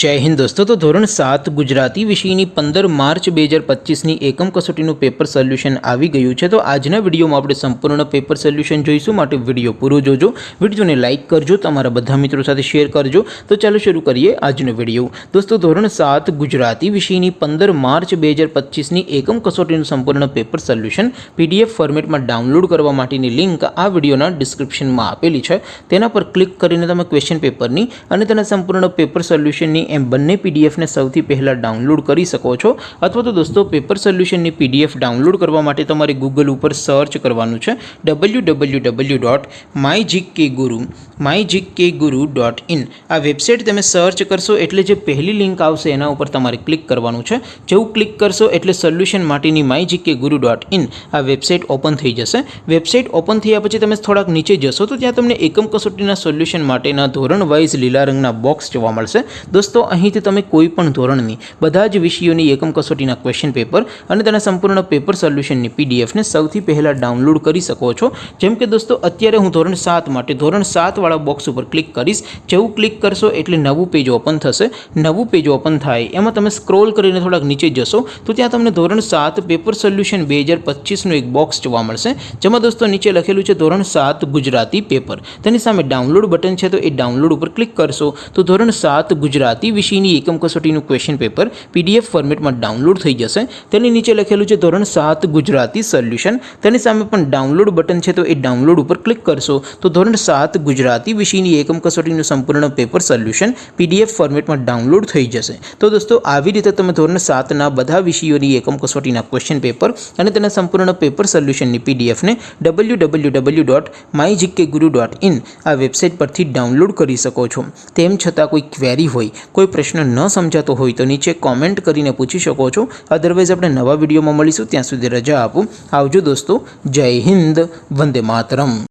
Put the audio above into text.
जय हिंद दोस्तों। तो धोरण 7 गुजराती विषयनी 15 मार्च 2025 एकम कसोटीનું पेपर सोल्यूशन આવી ગયું છે। તો આજના વિડીયોમાં આપણે સંપૂર્ણ પેપર સોલ્યુશન જોઈશું, માટે વિડીયો પૂરો જોજો, વિડીયોને લાઇક કરજો, તમારા બધા મિત્રો સાથે શેર કરજો। તો ચાલો શરૂ કરીએ આજનો વિડીયો। દોસ્તો ધોરણ 7 ગુજરાતી વિષયની 15 માર્ચ 2025 એકમ કસોટીનું સંપૂર્ણ પેપર સોલ્યુશન PDF ફોર્મેટમાં ડાઉનલોડ કરવા માટેની લિંક આ વિડીયોના ડિસ્ક્રિપ્શનમાં આપેલી છે। તેના પર ક્લિક કરીને તમે ક્વેશ્ચન પેપરની અને તેના સંપૂર્ણ પેપર સોલ્યુશનની એમ બંને PDF ને સૌથી પહેલા ડાઉનલોડ કરી શકો છો। અથવા તો દોસ્તો પેપર સોલ્યુશનની PDF ડાઉનલોડ કરવા માટે તમારે ગૂગલ ઉપર સર્ચ કરવાનું છે www.mygkguru.in। આ વેબસાઇટ તમે સર્ચ કરશો એટલે જે પહેલી લિંક આવશે એના ઉપર તમારે ક્લિક કરવાનું છે। જેવું ક્લિક કરશો એટલે સોલ્યુશન માટેની mygkguru.in આ વેબસાઇટ ઓપન થઈ જશે। વેબસાઇટ ઓપન થયા પછી તમે થોડાક નીચે જશો તો ત્યાં તમને એકમ કસોટીના સોલ્યુશન માટેના ધોરણ વાઇઝ લીલા રંગના બોક્સ જોવા મળશે। દોસ્તો અહીંથી તમે કોઈ પણ ધોરણની બધા જ વિષયોની એકમ કસોટીના ક્વેશ્ચન પેપર અને તેના સંપૂર્ણ પેપર સોલ્યુશનની PDF ને સૌથી પહેલા ડાઉનલોડ કરી શકો છો। જેમ કે દોસ્તો અત્યારે હું ધોરણ 7 માટે ધોરણ 7 વાળા બોક્સ ઉપર ક્લિક કરીશ। જેવું ક્લિક કરશો એટલે નવું પેજ ઓપન થશે। નવું પેજ ઓપન થાય એમાં તમે સ્ક્રોલ કરીને થોડાક નીચે જશો તો ત્યાં તમને ધોરણ 7 પેપર સોલ્યુશન 2025 નું એક બોક્સ જોવા મળશે, જેમાં દોસ્તો નીચે લખેલું છે ધોરણ 7 ગુજરાતી પેપર। તેની સામે ડાઉનલોડ બટન છે, તો એ ડાઉનલોડ ઉપર ક્લિક કરશો તો ધોરણ 7 ગુજરાતી વિષયની એકમ કસોટીનું ક્વેશ્ચન પેપર PDF ફોર્મેટમાં ડાઉનલોડ થઈ જશે। તેની નીચે લખેલું છે ધોરણ 7 ગુજરાતી સોલ્યુશન। તેની સામે પણ ડાઉનલોડ બટન છે, તો એ ડાઉનલોડ ઉપર ક્લિક કરશો તો ધોરણ 7 ગુજરાતી વિષયની એકમ કસોટીનું સંપૂર્ણ પેપર સોલ્યુશન PDF ફોર્મેટમાં ડાઉનલોડ થઈ જશે। તો દોસ્તો આવી રીતે તમે ધોરણ 7ના બધા વિષયોની એકમ કસોટીના ક્વેશ્ચન પેપર અને તેના સંપૂર્ણ પેપર સોલ્યુશનની PDF ને www.mygkguru.in આ વેબસાઇટ પરથી ડાઉનલોડ કરી શકો છો। તેમ છતાં કોઈ ક્વેરી હોય, કોઈ પ્રશ્ન ન સમજાતો હોય તો નીચે કોમેન્ટ કરીને પૂછી શકો છો। અધરવાઇઝ આપણે નવા વિડીયોમાં મળીશું, ત્યાં સુધી રજા આપો। આવજો દોસ્તો, જય હિન્દ, વંદે માતરમ।